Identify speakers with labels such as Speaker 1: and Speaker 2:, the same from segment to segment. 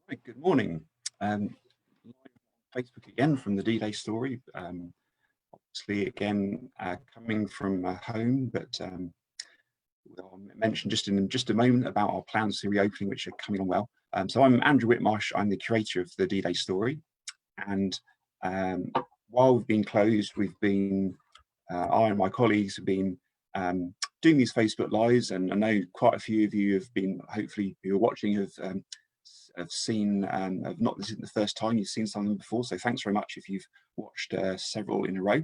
Speaker 1: Right, good morning. Live on Facebook again from the D-Day story. Obviously, again, coming from home, but I'll mention just in just a moment about our plans for reopening, which are coming on well. So I'm Andrew Whitmarsh. I'm the curator of the D-Day story, and while we've been closed, we've been I and my colleagues have been doing these Facebook Lives, and I know quite a few of you have been, hopefully, who are watching have seen, have not, this isn't the first time you've seen some of them before, so thanks very much if you've watched several in a row.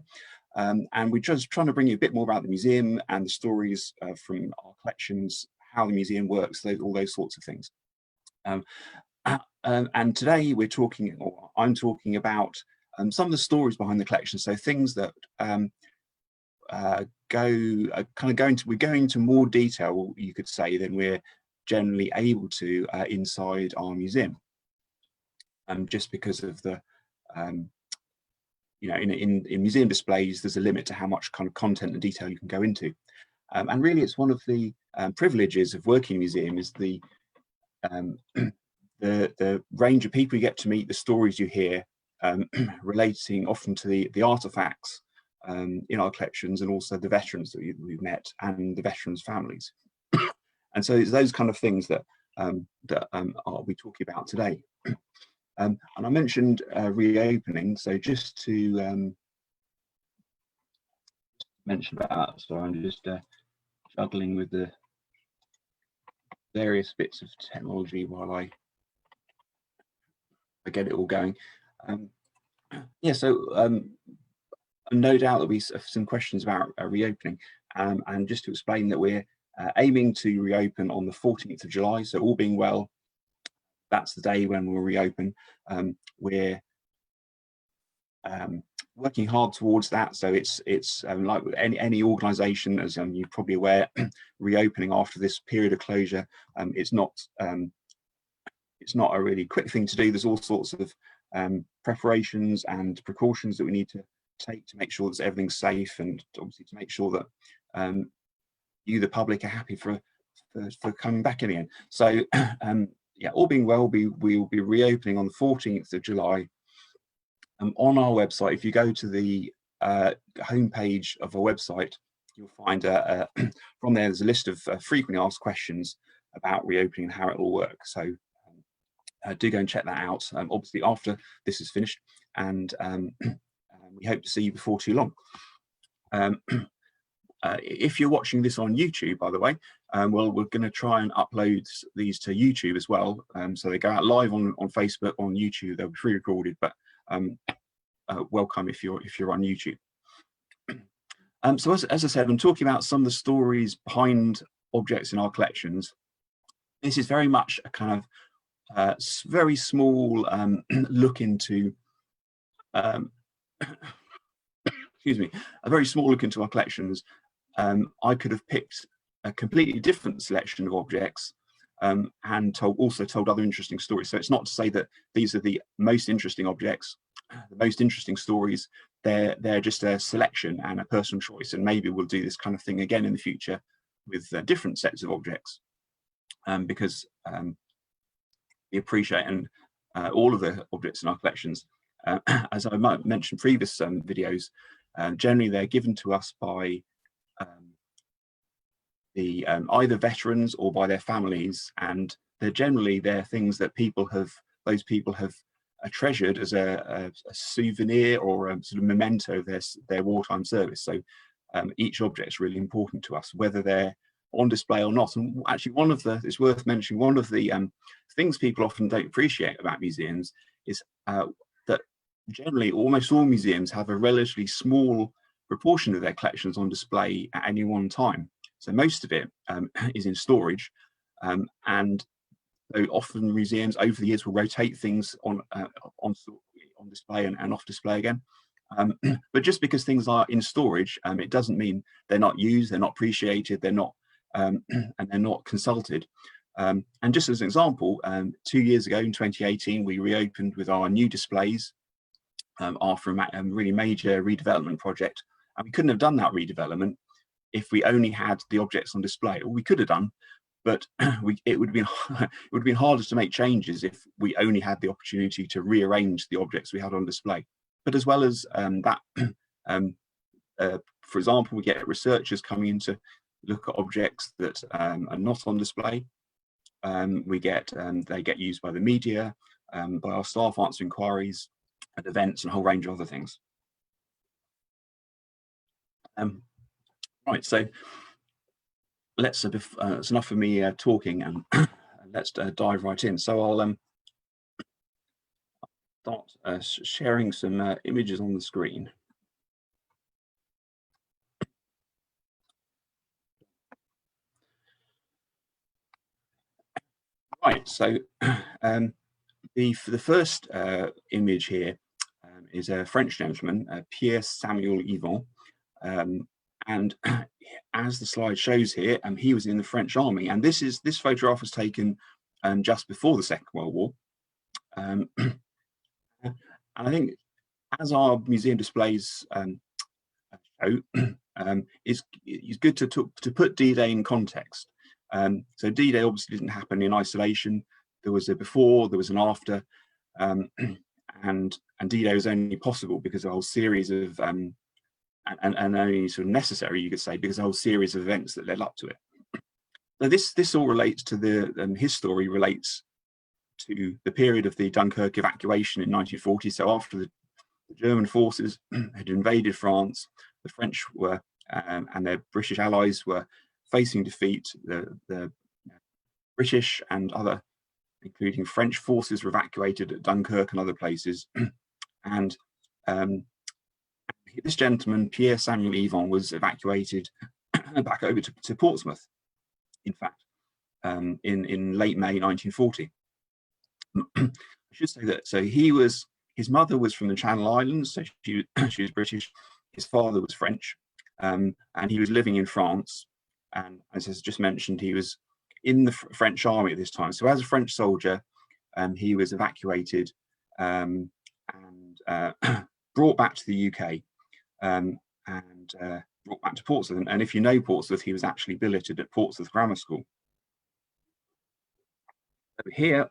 Speaker 1: And we're just trying to bring you a bit more about the museum and the stories from our collections, how the museum works, all those sorts of things. And today we're talking, or I'm talking about some of the stories behind the collection, so things that we're going into more detail, you could say, than we're generally able to inside our museum, just because of the in museum displays there's a limit to how much kind of content and detail you can go into, and really it's one of the privileges of working in a museum is the range of people you get to meet, the stories you hear, relating often to the artifacts in our collections, and also the veterans that we've met and the veterans' families. And so it's those kind of things that I'll be talking about today. And I mentioned reopening, so just to mention about that, so I'm just juggling with the various bits of technology while I get it all going. Yeah, so no doubt there'll be some questions about reopening, and just to explain that we're aiming to reopen on the 14th of July, so all being well, that's the day when we'll reopen. We're working hard towards that, so it's like any organisation, as you're probably aware, reopening after this period of closure, it's not a really quick thing to do. There's all sorts of preparations and precautions that we need to take to make sure that everything's safe, and obviously to make sure that you, the public, are happy for coming back in again. So yeah, all being well, we'll be reopening on the 14th of July. On our website, if you go to the homepage of our website, you'll find from there there's a list of frequently asked questions about reopening and how it will work. So do go and check that out, obviously after this is finished, and we hope to see you before too long. If you're watching this on YouTube, by the way, well, we're going to try and upload these to YouTube as well. So they go out live on Facebook, on YouTube. They'll be pre-recorded, but welcome if you're on YouTube. So as I said, I'm talking about some of the stories behind objects in our collections. This is very much a kind of very small look into excuse me, a very small look into our collections. I could have picked a completely different selection of objects and also told other interesting stories. So it's not to say that these are the most interesting objects, the most interesting stories. They're just a selection and a personal choice, and maybe we'll do this kind of thing again in the future with different sets of objects, because we appreciate all of the objects in our collections. As I might mention previous videos, generally they're given to us by either veterans or by their families, and they're things that those people have treasured as a souvenir or a sort of memento of their wartime service. So each object is really important to us, whether they're on display or not. And actually, it's worth mentioning, one of the things people often don't appreciate about museums is that generally almost all museums have a relatively small proportion of their collections on display at any one time. So most of it is in storage, and so often museums over the years will rotate things on display and off display again. But just because things are in storage, it doesn't mean they're not used, they're not appreciated, they're not and they're not consulted. And just as an example, 2 years ago in 2018, we reopened with our new displays after a really major redevelopment project, and we couldn't have done that redevelopment if we only had the objects on display. Or we could have done, but it would have been harder to make changes if we only had the opportunity to rearrange the objects we had on display. But as well as that, for example, we get researchers coming in to look at objects that are not on display. They get used by the media, by our staff answering inquiries at events, and a whole range of other things. Right, so let's it's enough of me talking, and let's dive right in. So I'll start sharing some images on the screen. Right, so the first image here is a French gentleman, Pierre Samuel Yvonne, and as the slide shows here, he was in the French army, and this photograph was taken just before the Second World War. And I think, as our museum displays show, it's good to put D-Day in context. So D-Day obviously didn't happen in isolation. There was a before, there was an after, and D-Day was only possible because a whole series of and only sort of necessary, you could say, because a whole series of events that led up to it. So this all relates to the his story relates to the period of the Dunkirk evacuation in 1940. So after the German forces had invaded France, the French were and their British allies were facing defeat. The British and other, including French forces, were evacuated at Dunkirk and other places. And this gentleman, Pierre Samuel Yvonne, was evacuated back over to Portsmouth, in fact, in late May 1940. I should say that, so his mother was from the Channel Islands, so she was British. His father was French, and he was living in France. And as I just mentioned, he was in the French army at this time. So as a French soldier, he was evacuated and brought back to the UK, and brought back to Portsmouth. And if you know Portsmouth, he was actually billeted at Portsmouth Grammar School. So here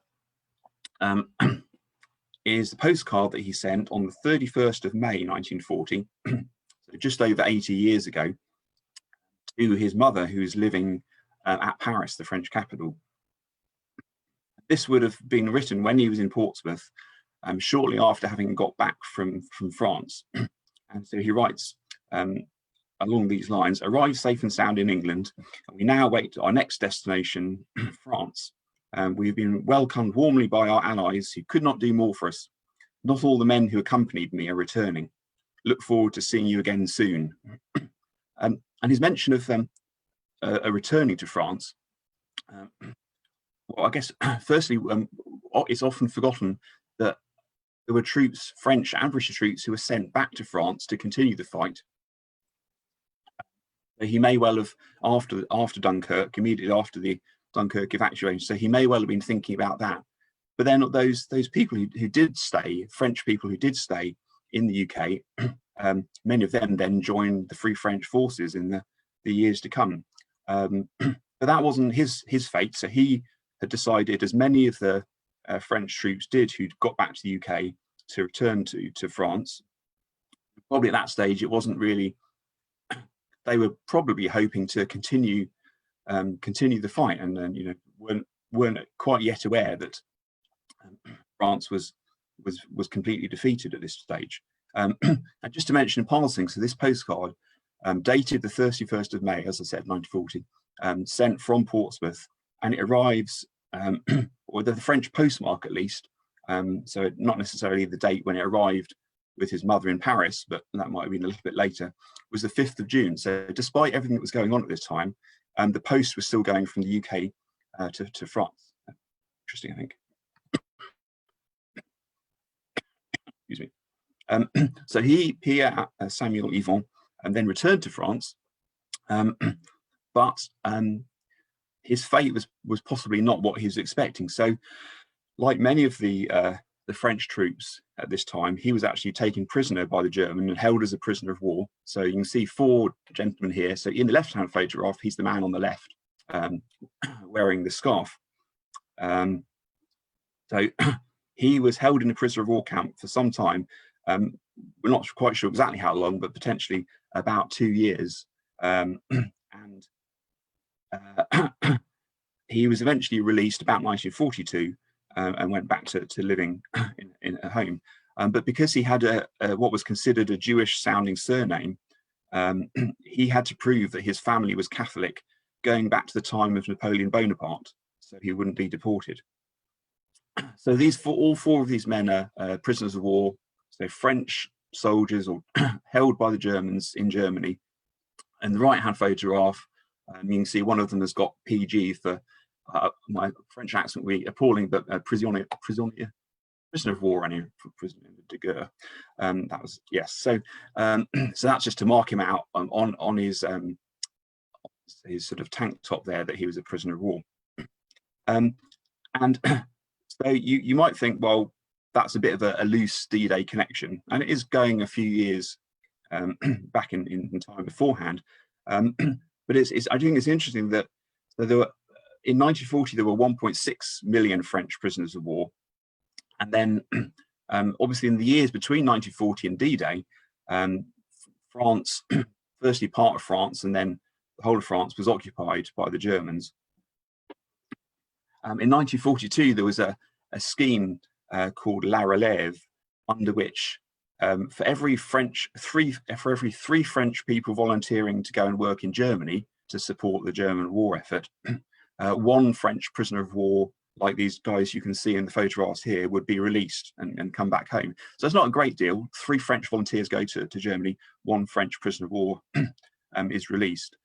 Speaker 1: is the postcard that he sent on the 31st of May 1940, so just over 80 years ago, to his mother, who's living at Paris, the French capital. This would have been written when he was in Portsmouth, shortly after having got back from France. And so he writes along these lines: "Arrived safe and sound in England, and we now wait our next destination, France. We've been welcomed warmly by our allies, who could not do more for us. Not all the men who accompanied me are returning. Look forward to seeing you again soon." And his mention of returning to France, well, I guess, firstly, it's often forgotten that there were troops, French and British troops, who were sent back to France to continue the fight. So he may well have, after Dunkirk, immediately after the Dunkirk evacuation, so he may well have been thinking about that. But then those people who did stay, French people who did stay in the UK, many of them then joined the Free French forces in the years to come. But that wasn't his fate. So he had decided, as many of the French troops did who'd got back to the UK, to return to France. Probably at that stage, it wasn't really, they were probably hoping to continue the fight, and then, you know, weren't quite yet aware that France was completely defeated at this stage. And just to mention in passing, so this postcard, dated the 31st of May, as I said, 1940, sent from Portsmouth, and it arrives, or the French postmark at least, so not necessarily the date when it arrived with his mother in Paris, but that might have been a little bit later, was the 5th of June. So despite everything that was going on at this time, the post was still going from the UK to France. Interesting, I think. Excuse me. So Pierre Samuel Yvonne, then returned to France, but his fate was possibly not what he was expecting. So, like many of the French troops at this time, he was actually taken prisoner by the German and held as a prisoner of war. So you can see 4 gentlemen here. So in the left-hand photograph, he's the man on the left. um, wearing the scarf. So he was held in a prisoner of war camp for some time. We're not quite sure exactly how long, but potentially about 2 years. And he was eventually released about 1942 and went back to living in a home. But because he had what was considered a Jewish sounding surname, he had to prove that his family was Catholic going back to the time of Napoleon Bonaparte, so he wouldn't be deported. So all four of these men are prisoners of war, so French soldiers or held by the Germans in Germany. And the right-hand photograph, you can see one of them has got PG for my French accent will be appalling, but prisoner of war, anyway, prisoner de guerre. That was, yes. So so that's just to mark him out on his sort of tank top there, that he was a prisoner of war. And so you might think, well, that's a bit of a loose D-Day connection, and it is going a few years back in time beforehand. But I think it's interesting that there were, in 1940, there were 1.6 million French prisoners of war. And then obviously in the years between 1940 and D-Day, France, firstly part of France, and then the whole of France was occupied by the Germans. In 1942, there was a scheme called La Relève, under which for every three French people volunteering to go and work in Germany to support the German war effort, one French prisoner of war, like these guys you can see in the photographs here, would be released and come back home. So it's not a great deal. 3 French volunteers go to Germany, 1 French prisoner of war is released.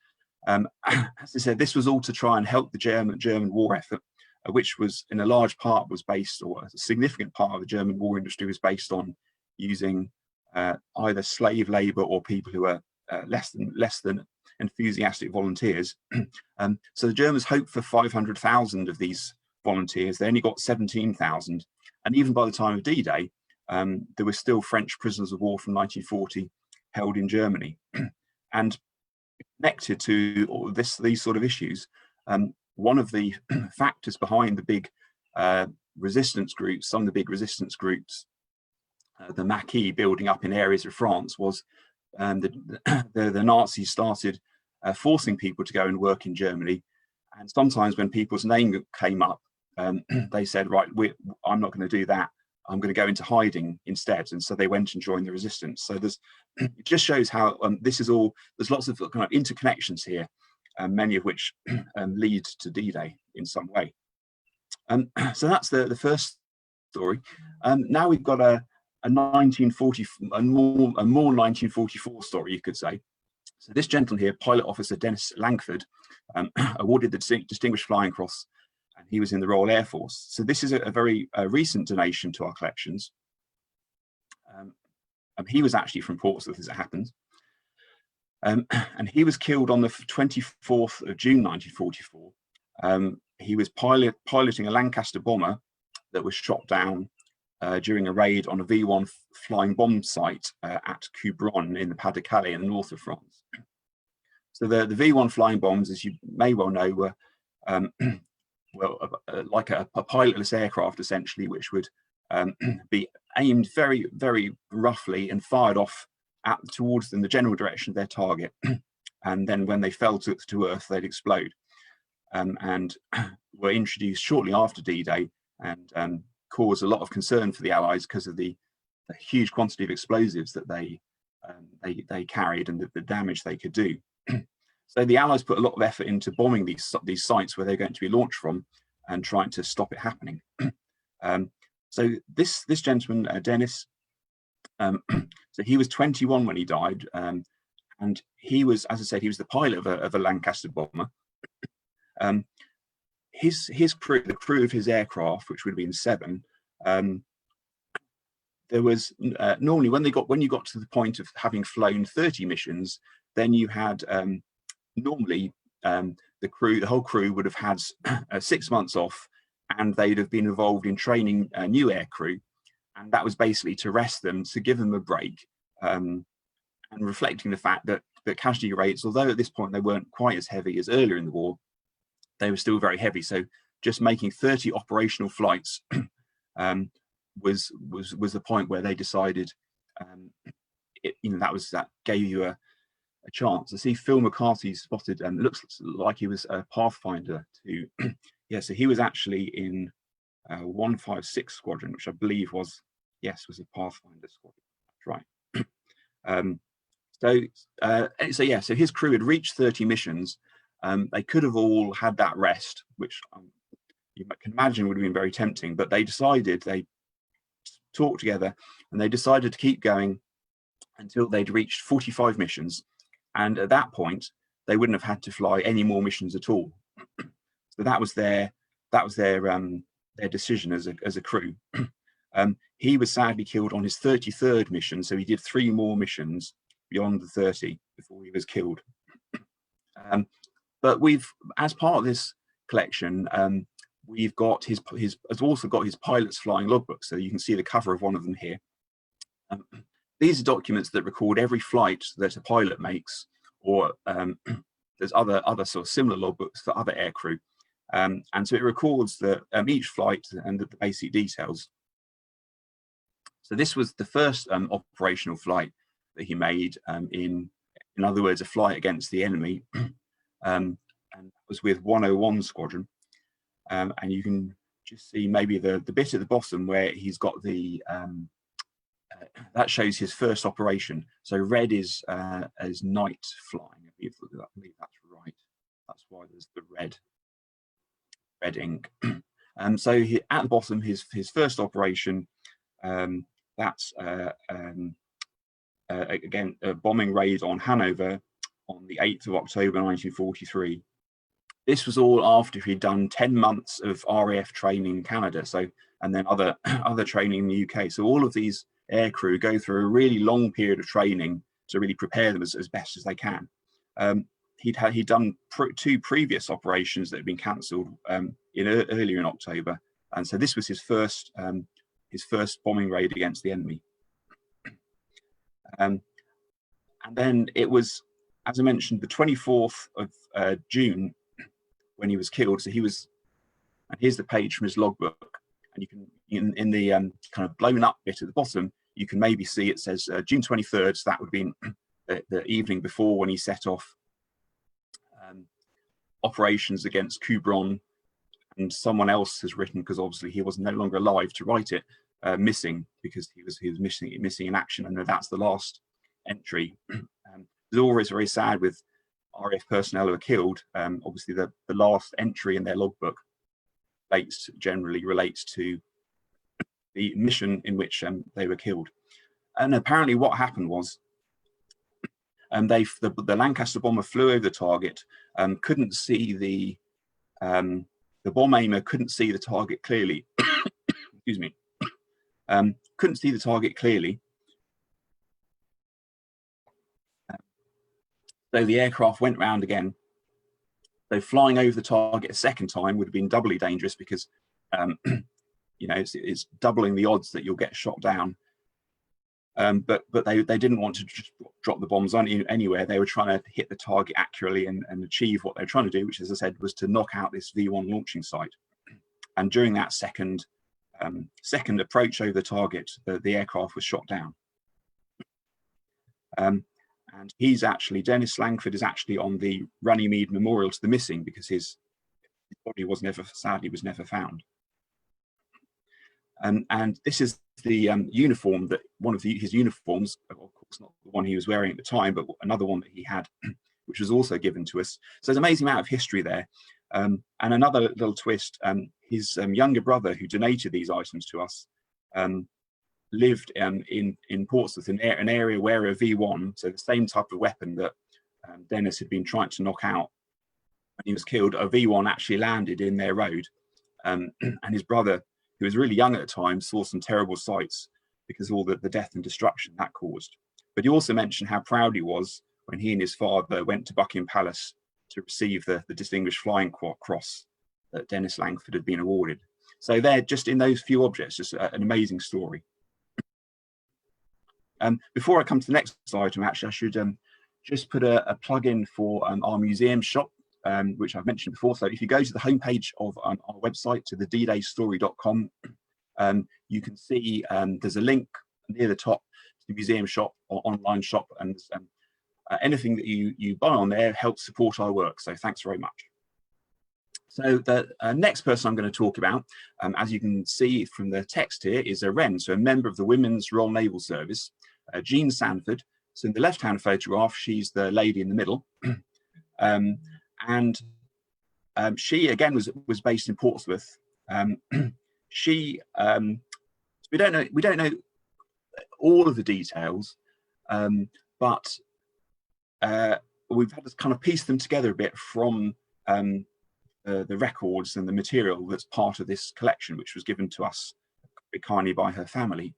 Speaker 1: As I said, this was all to try and help the German war effort, which was in a large part was based, or a significant part of the German war industry was based on using either slave labor or people who are less than enthusiastic volunteers. So the Germans hoped for 500,000 of these volunteers. They only got 17,000, and even by the time of D-Day, there were still French prisoners of war from 1940 held in Germany. And connected to these sort of issues, one of the factors behind the big resistance groups, some of the big resistance groups, the Maquis building up in areas of France, was the Nazis started forcing people to go and work in Germany. And sometimes when people's name came up, they said, right, I'm not going to do that. I'm going to go into hiding instead. And so they went and joined the resistance. So it just shows how this is all, there's lots of kind of interconnections here, many of which lead to D-Day in some way. So that's the first story. Now we've got a more 1944 story, you could say. So this gentleman here, Pilot Officer Dennis Langford, awarded the Distinguished Flying Cross, and he was in the Royal Air Force. So this is a very recent donation to our collections. He was actually from Portsmouth, as it happens. And he was killed on the 24th of June 1944. He was piloting a Lancaster bomber that was shot down during a raid on a V1 flying bomb site at Quiberon in the Pas-de-Calais in the north of France. So the V1 flying bombs, as you may well know, were like a pilotless aircraft, essentially, which would be aimed very, very roughly and fired off towards the general direction of their target. And then when they fell to Earth, they'd explode. And were introduced shortly after D-Day, and caused a lot of concern for the Allies because of the huge quantity of explosives that they carried and the damage they could do. So the Allies put a lot of effort into bombing these sites where they're going to be launched from, and trying to stop it happening. So this gentleman, Dennis, so he was 21 when he died, and he was, as I said, he was the pilot of a Lancaster bomber. His crew, the crew of his aircraft, which would have been 7, there was normally when you got to the point of having flown 30 missions, then you had normally the whole crew would have had 6 months off, and they'd have been involved in training a new air crew, and that was basically to rest them, to give them a break, and reflecting the fact that casualty rates, although at this point they weren't quite as heavy as earlier in the war, they were still very heavy. So just making 30 operational flights was the point where they decided, that gave you a chance. I see Phil McCarthy spotted, and looks like he was a Pathfinder to, yeah, so he was actually in 156 Squadron, which I believe was a Pathfinder squadron. That's right. So his crew had reached 30 missions. They could have all had that rest, which you can imagine would have been very tempting, but they talked together and they decided to keep going until they'd reached 45 missions. And at that point, they wouldn't have had to fly any more missions at all. So that was their decision as a crew. He was sadly killed on his 33rd mission, so he did 3 more missions beyond the 30 before he was killed. But as part of this collection, we've got has also got his pilot's flying logbook, so you can see the cover of one of them here. These are documents that record every flight that a pilot makes, or there's other sort of similar logbooks for other aircrew, and so it records each flight and the basic details. So this was the first operational flight that he made, in other words, a flight against the enemy, and that was with 101 Squadron. And you can just see maybe the bit at the bottom where he's got the that shows his first operation. So red is as night flying. I believe that's right. That's why there's the red ink. So at the bottom, his first operation, that's again a bombing raid on Hanover on the 8th of October 1943. This was all after he'd done 10 months of RAF training in Canada, and then other training in the UK. So all of these aircrew go through a really long period of training to really prepare them as best as they can. He'd done 2 previous operations that had been cancelled earlier in October, and so this was his first bombing raid against the enemy. And then it was, as I mentioned, the 24th of June when he was killed. So and here's the page from his logbook, and you can, in the kind of blown up bit at the bottom, you can maybe see it says June 23rd. So that would have been the evening before, when he set off operations against Quiberon, and someone else has written, because obviously he was no longer alive to write it, missing, because he was missing in action, and that's the last entry. It's always very sad with RAF personnel who are killed. Obviously the last entry in their logbook generally relates to the mission in which they were killed. And apparently what happened was, the Lancaster bomber flew over the target, couldn't see the bomb aimer couldn't see the target clearly. Excuse me. Couldn't see the target clearly. So the aircraft went round again. So flying over the target a second time would have been doubly dangerous, because it's doubling the odds that you'll get shot down. But they didn't want to just drop the bombs on anywhere. They were trying to hit the target accurately and achieve what they were trying to do, which, as I said, was to knock out this V1 launching site. And during that second approach over the target, the aircraft was shot down. And Dennis Langford is actually on the Runnymede Memorial to the Missing, because his body was never found. And this is the uniform, that one of his uniforms, of course not the one he was wearing at the time, but another one that he had, which was also given to us. So there's an amazing amount of history there. And another little twist, his younger brother, who donated these items to us, lived in Portsmouth, an area where a V1, so the same type of weapon that Dennis had been trying to knock out when he was killed, a V1 actually landed in their road. And his brother, who was really young at the time, saw some terrible sights because of all the death and destruction that caused. But he also mentioned how proud he was when he and his father went to Buckingham Palace to receive the Distinguished Flying Cross that Dennis Langford had been awarded. So they're just, in those few objects, just an amazing story. Before I come to the next item, actually, I should just put a plug in for our museum shop. which I've mentioned before. So if you go to the homepage of our website, to the ddaystory.com, you can see there's a link near the top to the museum shop or online shop, and anything that you buy on there helps support our work. So thanks very much. So the next person I'm going to talk about, as you can see from the text here, is a Wren, so a member of the Women's Royal Naval Service, Jean Sanford. So in the left-hand photograph, she's the lady in the middle. She again was based in Portsmouth. We don't know all of the details, but we've had to kind of piece them together a bit from the records and the material that's part of this collection, which was given to us very kindly by her family.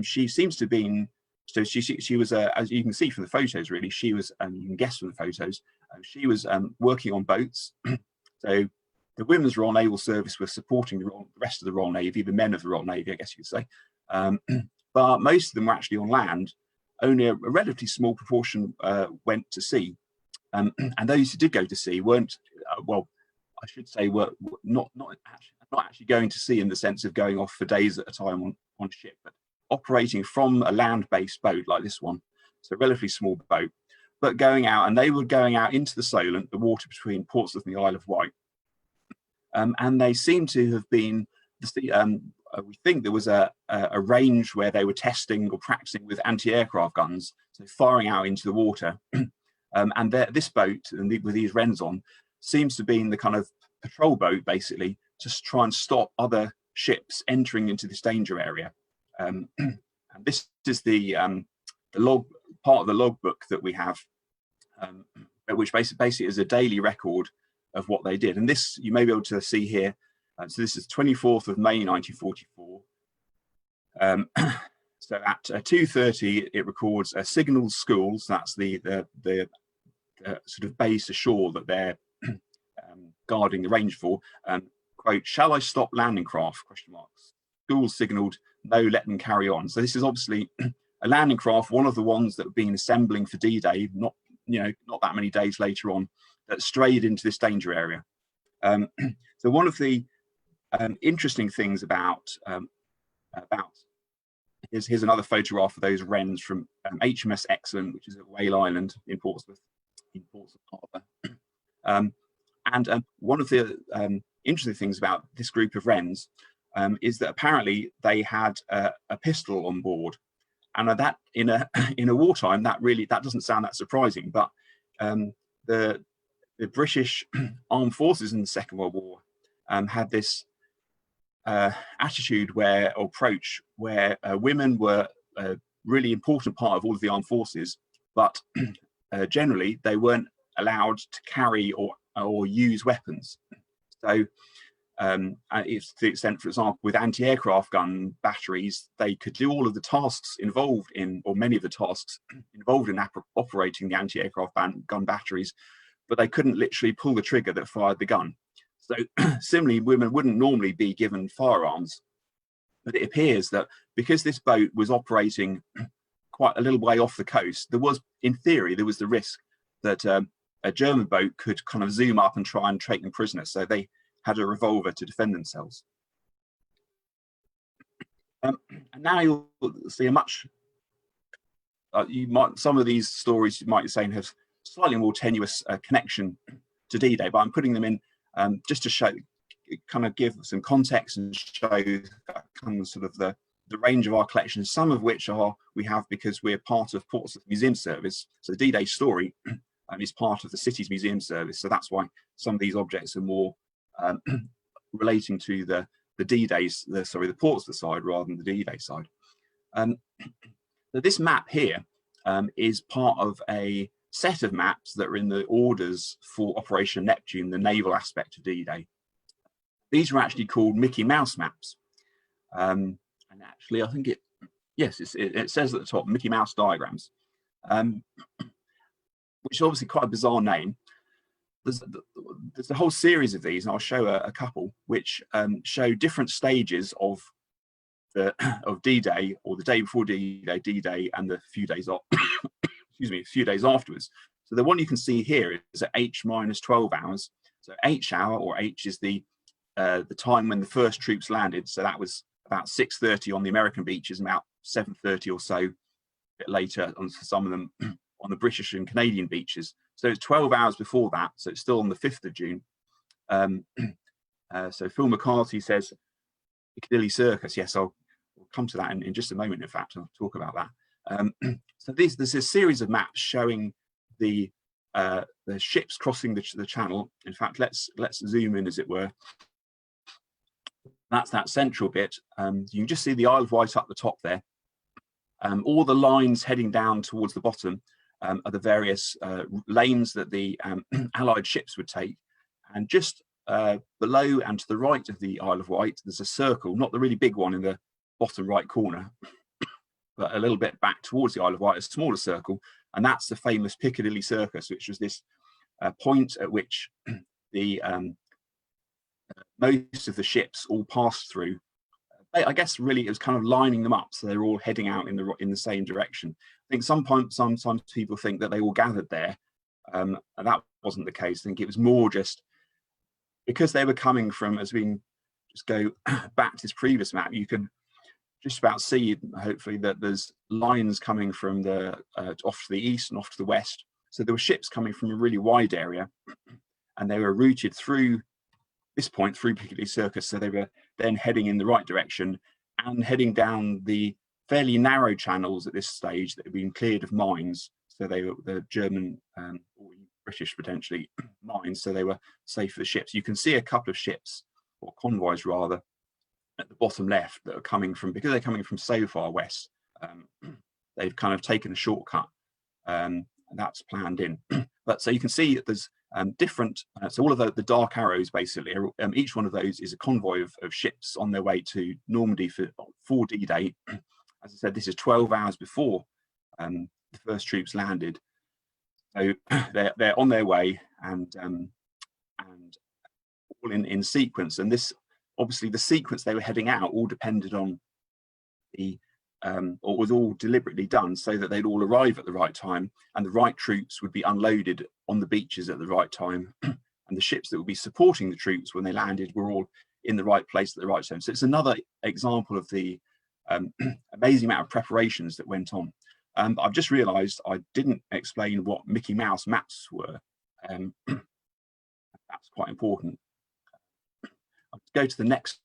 Speaker 1: She seems to have been, so she was, as you can see from the photos, really, she was, you can guess from the photos, she was working on boats. So the Women's Royal Naval Service was supporting the rest of the Royal Navy, the men of the Royal Navy, I guess you could say. But most of them were actually on land. Only a relatively small proportion went to sea. And those who did go to sea weren't, well, I should say, were not actually going to sea in the sense of going off for days at a time on ship, but operating from a land-based boat like this one, so a relatively small boat, but going out, and they were going out into the Solent, the water between Portsmouth and the Isle of Wight. And they seem to have been, we think there was a range where they were testing or practicing with anti-aircraft guns, so firing out into the water. And this boat, with these Wrens on, seems to be in the kind of patrol boat, basically, to try and stop other ships entering into this danger area. And this is the log, part of the logbook that we have, which basically is a daily record of what they did. And this you may be able to see here. So this is 24th of May 1944. So at 2:30, it records signals schools. That's the sort of base ashore that they're guarding the range for. Quote, "Shall I stop landing craft? Question marks. Schools signalled, no, let them carry on." So this is obviously a landing craft, one of the ones that have been assembling for D-Day, not that many days later on, that strayed into this danger area. So one of the interesting things about here's another photograph of those Wrens from HMS Excellent, which is at Whale Island in Portsmouth Harbour. One of the interesting things about this group of Wrens is that apparently they had a pistol on board, and that in a wartime that doesn't sound that surprising, but the British armed forces in the Second World War had this attitude approach where women were a really important part of all of the armed forces, but generally they weren't allowed to carry or use weapons. So it's to the extent, for example, with anti-aircraft gun batteries, they could do all of the tasks involved in, or many of the tasks involved in operating the anti-aircraft gun batteries, but they couldn't literally pull the trigger that fired the gun. So similarly, women wouldn't normally be given firearms, but it appears that because this boat was operating quite a little way off the coast, in theory, there was the risk that a German boat could kind of zoom up and try and take them prisoners. So they had a revolver to defend themselves. And now you'll see a much, some of these stories you might be saying have slightly more tenuous connection to D-Day, but I'm putting them in just to kind of give some context and show kind of sort of the range of our collections, some of which we have because we're part of Portsmouth Museum Service. So the D-Day story is part of the city's museum service. So that's why some of these objects are more relating to the Portsmouth side rather than the D-Day side. So this map here is part of a set of maps that are in the orders for Operation Neptune, the naval aspect of D-Day. These are actually called Mickey Mouse maps. And actually, I think it says at the top, Mickey Mouse diagrams, which is obviously quite a bizarre name. There's a whole series of these, and I'll show a couple, which show different stages of D-Day, or the day before D-Day, D-Day, and the few days off. Excuse me, a few days afterwards. So the one you can see here is at H minus 12 hours. So H hour, or H, is the time when the first troops landed. So that was about 6:30 on the American beaches, about 7:30 or so, a bit later on for some of them on the British and Canadian beaches. So it's 12 hours before that. So it's still on the 5th of June. So Phil McCarthy says Piccadilly Circus. Yes, I'll come to that in just a moment. In fact, I'll talk about that. So there's a series of maps showing the ships crossing the channel. In fact, let's zoom in, as it were. That's that central bit. You can just see the Isle of Wight up the top there. All the lines heading down towards the bottom are the various lanes that the Allied ships would take. And just below and to the right of the Isle of Wight, there's a circle, not the really big one in the bottom right corner, but a little bit back towards the Isle of Wight, a smaller circle. And that's the famous Piccadilly Circus, which was this point at which the most of the ships all passed through. I guess really it was kind of lining them up, so they're all heading out in the same direction. I think sometimes people think that they all gathered there, and that wasn't the case. I think it was more just because they were coming from, as we can just go back to this previous map, you can just about see, hopefully, that there's lines coming from the off to the east and off to the west. So there were ships coming from a really wide area, and they were routed through this point, through Piccadilly Circus. So they were then heading in the right direction and heading down the fairly narrow channels at this stage that had been cleared of mines. So they were the German or British potentially mines, so they were safe for the ships. You can see a couple of ships, or convoys rather, at the bottom left that are coming from, because they're coming from so far west, they've kind of taken a shortcut, and that's planned in. But so you can see that there's different, so all of the dark arrows basically, each one of those is a convoy of ships on their way to Normandy for D-Day. As I said, this is 12 hours before the first troops landed. So they're on their way, and all in sequence. And this, obviously, the sequence they were heading out all depended on the or was all deliberately done so that they'd all arrive at the right time, and the right troops would be unloaded on the beaches at the right time, and the ships that would be supporting the troops when they landed were all in the right place at the right time. So it's another example of the amazing amount of preparations that went on. But I've just realised I didn't explain what Mickey Mouse maps were. That's quite important. I'll go to the next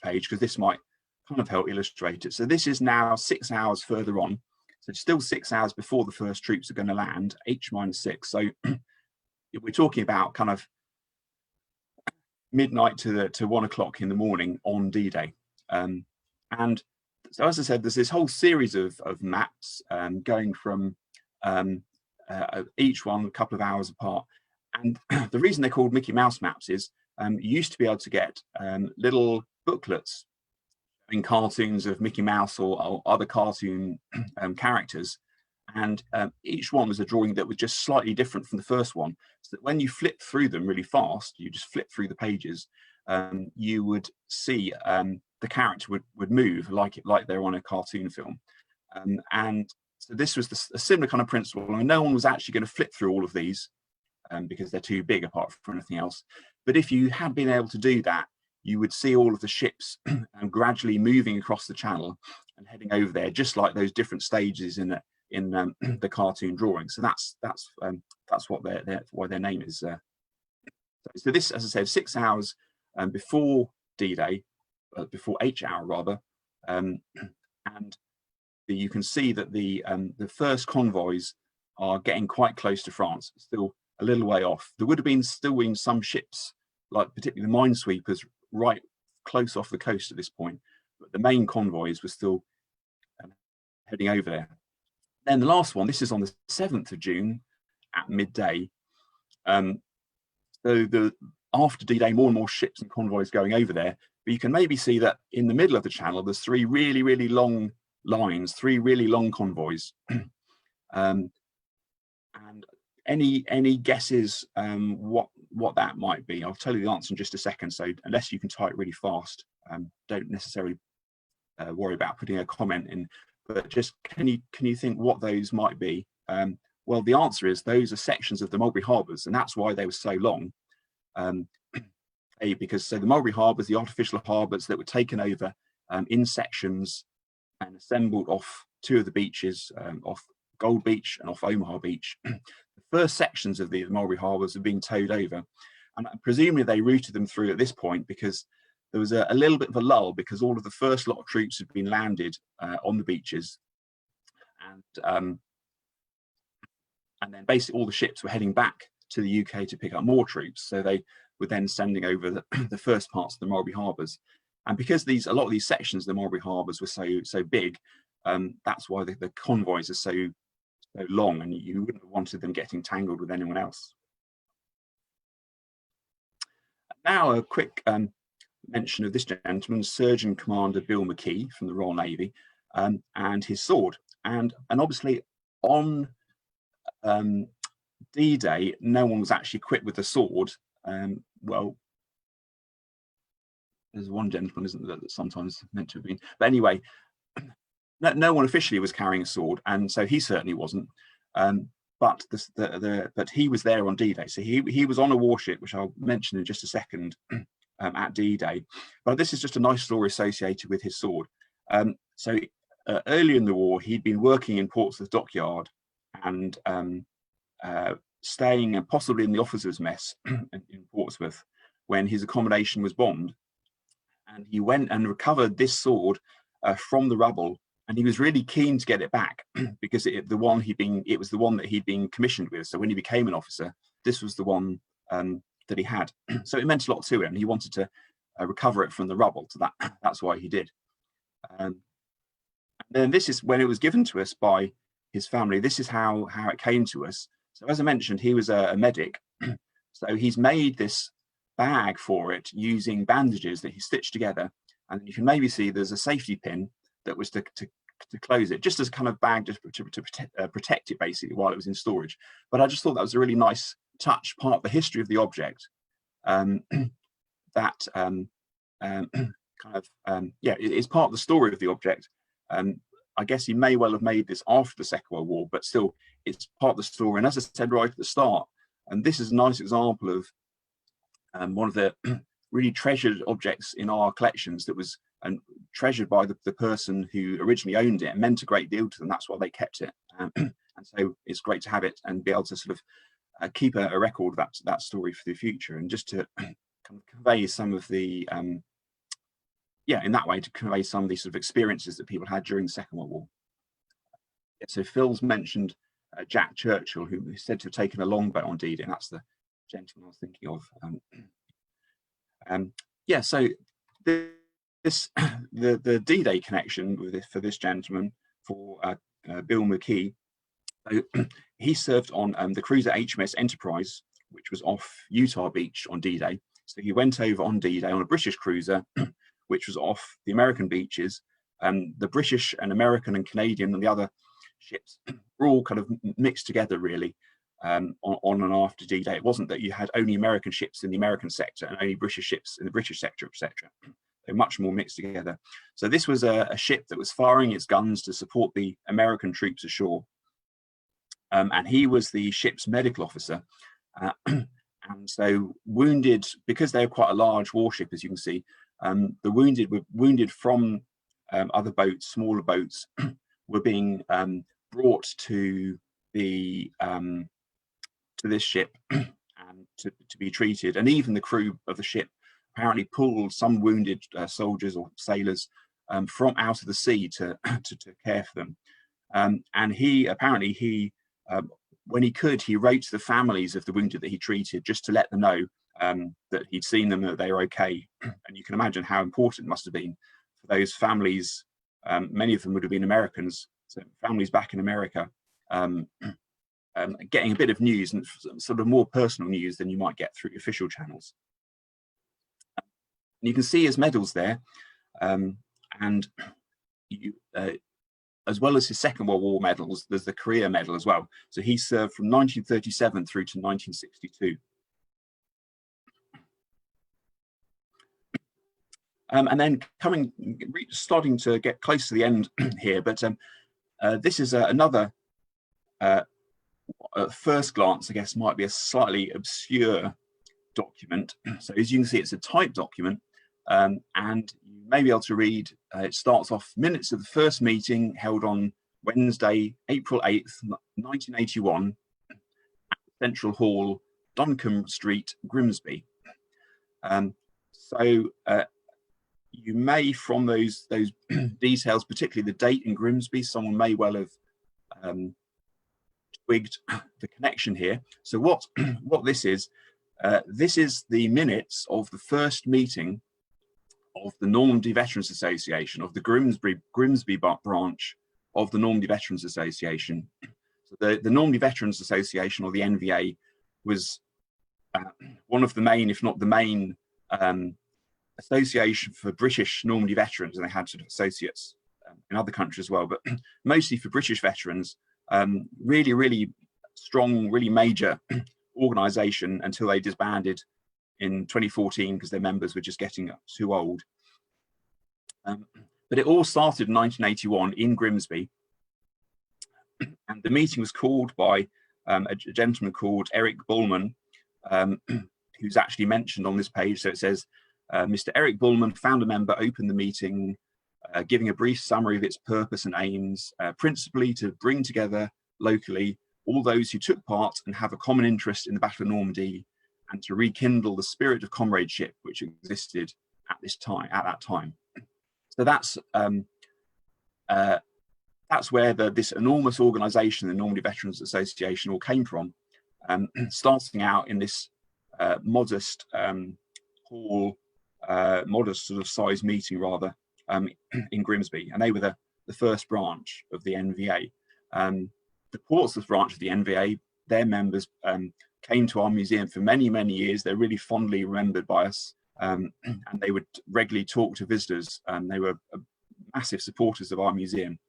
Speaker 1: page, because this might kind of help illustrate it. So this is now 6 hours further on. So it's still 6 hours before the first troops are going to land, H-6. So we're talking about kind of midnight to 1 o'clock in the morning on D-Day. And so, as I said, there's this whole series of maps going from each one a couple of hours apart. And the reason they're called Mickey Mouse maps is you used to be able to get little booklets in cartoons of Mickey Mouse or other cartoon characters, and each one was a drawing that was just slightly different from the first one, so that when you flip through them really fast, you just flip through the pages, you would see the character would move like they're on a cartoon film. And so this was a similar kind of principle, and no one was actually going to flip through all of these because they're too big apart from anything else. But if you had been able to do that, you would see all of the ships gradually moving across the channel and heading over there, just like those different stages in the cartoon drawing. So that's what why their name is. So this, as I said, 6 hours before D-Day, before H hour rather, and you can see that the first convoys are getting quite close to France, still a little way off. There would have still been some ships, like particularly the minesweepers, right close off the coast at this point, but the main convoys were still heading over there. Then the last one, this is on the 7th of June at midday. So after D-Day, more and more ships and convoys going over there, but you can maybe see that in the middle of the channel, there's three really, really long lines, three really long convoys. And any guesses what that might be? I'll tell you the answer in just a second. So unless you can type really fast, don't necessarily worry about putting a comment in. But just can you think what those might be? Well, the answer is those are sections of the Mulberry Harbours, and that's why they were so long. Because so the Mulberry Harbours, the artificial harbours that were taken over in sections and assembled off two of the beaches, off Gold Beach and off Omaha Beach. The first sections of the Mulberry Harbours have been towed over, and presumably they routed them through at this point because there was a little bit of a lull because all of the first lot of troops had been landed on the beaches, and then basically all the ships were heading back to the UK to pick up more troops. So they were then sending over the first parts of the Mulberry Harbours. And because a lot of these sections of the Mulberry Harbours were so big, that's why the convoys are so long, and you wouldn't have wanted them getting tangled with anyone else. Now a quick mention of this gentleman, Surgeon Commander Bill McKee from the Royal Navy, and his sword. And obviously on D-Day, no one was actually equipped with a sword. Well, there's one gentleman, isn't there, that's sometimes meant to have been. But anyway, no one officially was carrying a sword, and so he certainly wasn't. But he was there on D-Day, so he was on a warship, which I'll mention in just a second, at D-Day. But this is just a nice story associated with his sword. So earlier in the war, he'd been working in Portsmouth dockyard and staying possibly in the officers' mess in Portsmouth when his accommodation was bombed. And he went and recovered this sword from the rubble, and he was really keen to get it back because it was the one that he'd been commissioned with. So when he became an officer, this was the one that he had. So it meant a lot to him. He wanted to recover it from the rubble. So that's why he did. And then this is when it was given to us by his family. This is how it came to us. So as I mentioned, he was a medic. So he's made this bag for it using bandages that he stitched together, and you can maybe see there's a safety pin that was to close it, just as a kind of bag just to protect it basically while it was in storage. But I just thought that was a really nice touch, part of the history of the object, that it's part of the story of the object. I guess he may well have made this after the Second World War, but still it's part of the story. And as I said right at the start, and this is a nice example of one of the really treasured objects in our collections that was treasured by the person who originally owned it and meant a great deal to them. That's why they kept it. And so it's great to have it and be able to sort of keep a record of that story for the future, and just to kind of convey some of the in that way, to convey some of these sort of experiences that people had during the Second World War. So Phil's mentioned Jack Churchill, who is said to have taken a longboat on D-Day, and that's the gentleman I was thinking of. So the D-Day connection for this gentleman, for Bill McKee, he served on the cruiser HMS Enterprise, which was off Utah Beach on D-Day. So he went over on D-Day on a British cruiser, which was off the American beaches. The British and American and Canadian and the other ships were all kind of mixed together, really, on and after D-Day. It wasn't that you had only American ships in the American sector and only British ships in the British sector, etc. They're much more mixed together. So this was a ship that was firing its guns to support the American troops ashore. And he was the ship's medical officer. And so wounded, because they're quite a large warship, as you can see, the wounded were wounded from other boats, smaller boats, were being brought to the to this ship and to be treated. And even the crew of the ship apparently pulled some wounded soldiers or sailors from out of the sea to care for them. And he when he could, he wrote to the families of the wounded that he treated just to let them know that he'd seen them, that they were okay. And you can imagine how important it must have been for those families. Many of them would have been Americans, so families back in America, getting a bit of news, and sort of more personal news than you might get through official channels. And you can see his medals there, and as well as his Second World War medals, there's the Korea Medal as well. So he served from 1937 through to 1962. And then starting to get close to the end here, but this is another, I at first glance, I guess, might be a slightly obscure document. So as you can see, it's a typed document, and you may be able to read, it starts off minutes of the first meeting held on Wednesday, April 8th, 1981, at Central Hall, Duncombe Street, Grimsby. So you may, from those details, particularly the date in Grimsby, someone may well have twigged the connection here. So what this is the minutes of the first meeting of the Normandy Veterans Association, of the Grimsby branch of the Normandy Veterans Association. So the Normandy Veterans Association, or the NVA, was one of the main, if not the main, association for British Normandy veterans, and they had sort of associates in other countries as well, but mostly for British veterans. Really, really strong, really major organization until they disbanded in 2014 because their members were just getting too old. But it all started in 1981 in Grimsby, and the meeting was called by a gentleman called Eric Bullman, who's actually mentioned on this page. So it says, Mr. Eric Bullman, founder member, opened the meeting, giving a brief summary of its purpose and aims, principally to bring together locally all those who took part and have a common interest in the Battle of Normandy, and to rekindle the spirit of comradeship which existed at that time. So that's where this enormous organisation, the Normandy Veterans Association, all came from, starting out in this modest hall, modest sort of size meeting rather, in Grimsby, and they were the first branch of the NVA. The Portsmouth branch of the NVA, their members came to our museum for many, many years. They're really fondly remembered by us, and they would regularly talk to visitors. They were massive supporters of our museum.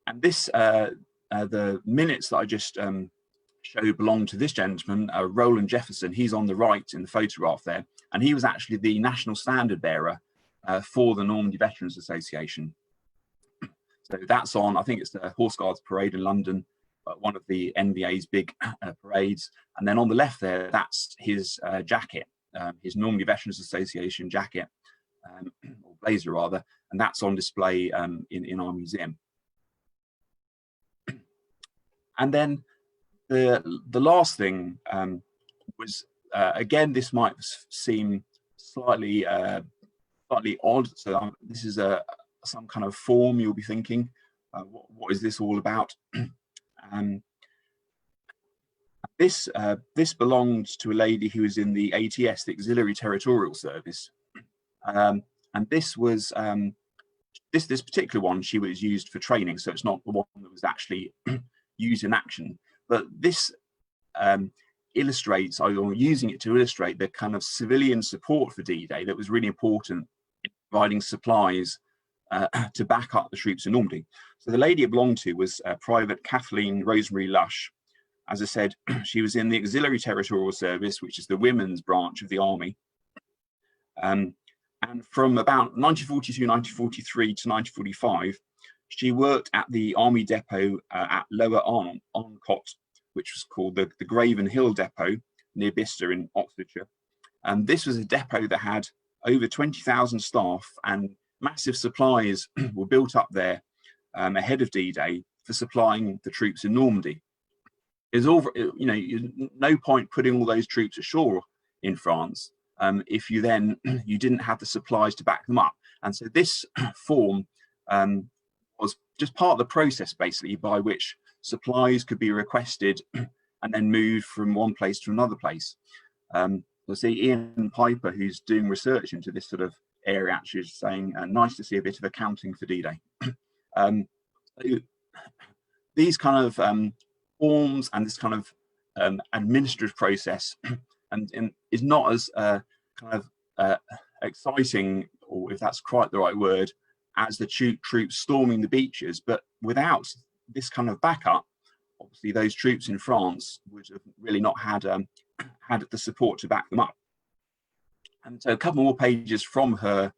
Speaker 1: And this, the minutes that I just showed belong to this gentleman, Roland Jefferson. He's on the right in the photograph there, and he was actually the national standard bearer for the Normandy Veterans Association. So that's on, I think it's the Horse Guards Parade in London, one of the NVA's big parades. And then on the left there, that's his jacket, his Normandy Veterans Association jacket, or blazer rather, and that's on display in our museum. And then the last thing was, again, this might seem slightly odd. So this is some kind of form you'll be thinking, what is this all about? This belonged to a lady who was in the ATS, the Auxiliary Territorial Service, and this was this particular one. She was used for training, so it's not the one that was actually used in action. But this illustrates, or using it to illustrate, the kind of civilian support for D-Day that was really important in providing supplies to back up the troops in Normandy. So the lady it belonged to was Private Kathleen Rosemary Lush. As I said, she was in the Auxiliary Territorial Service, which is the women's branch of the army. And from about 1942, 1943 to 1945, she worked at the army depot at Lower Arncott, which was called the Graven Hill Depot near Bicester in Oxfordshire. And this was a depot that had over 20,000 staff, and massive supplies were built up there ahead of D-Day for supplying the troops in Normandy. There's no point putting all those troops ashore in France if you didn't have the supplies to back them up. And so this form was just part of the process, basically, by which supplies could be requested and then moved from one place to another place. We'll see Ian Piper, who's doing research into this sort of area, actually is saying, nice to see a bit of accounting for D-Day. So these kind of forms and this kind of administrative process and is not as kind of exciting, or if that's quite the right word, as the troops storming the beaches. But without this kind of backup, obviously those troops in France would have really not had had the support to back them up. And so a couple more pages from her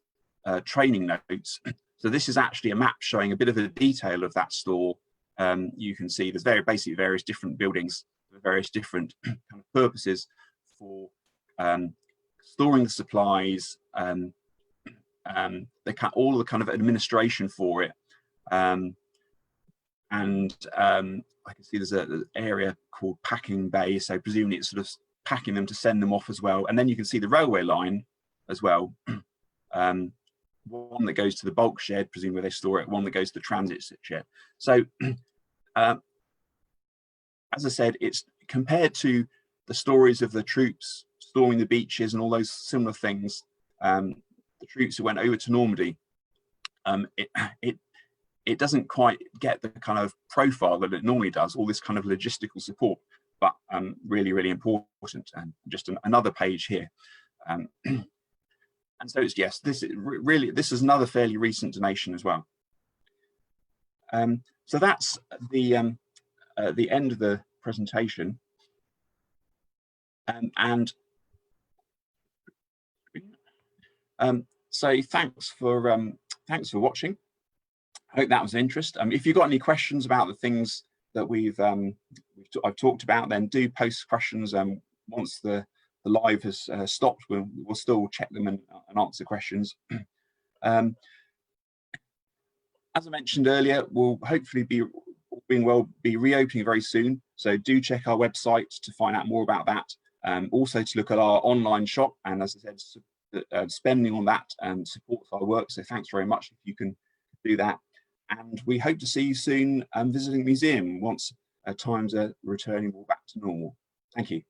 Speaker 1: training notes. So this is actually a map showing a bit of a detail of that store you can see there's basically various different buildings for various different kind of purposes for storing the supplies, all the kind of administration for it. I can see there's an area called packing bay, so presumably it's sort of packing them to send them off as well. And then you can see the railway line as well. One that goes to the bulk shed, presumably where they store it, one that goes to the transit shed. So as I said, it's compared to the stories of the troops storming the beaches and all those similar things, the troops who went over to Normandy, it doesn't quite get the kind of profile that it normally does, all this kind of logistical support, but really, really important. And just another page here. And so it's, yes, this is another fairly recent donation as well. So that's the end of the presentation. So thanks for watching. I hope that was of interest. If you've got any questions about the things that I've talked about, then do post questions. Once the live has stopped, we'll still check them and answer questions. As I mentioned earlier, we'll hopefully be reopening very soon. So do check our website to find out more about that. Also to look at our online shop, and as I said, spending on that supports our work. So thanks very much if you can do that. And we hope to see you soon visiting the museum once times are returning back to normal. Thank you.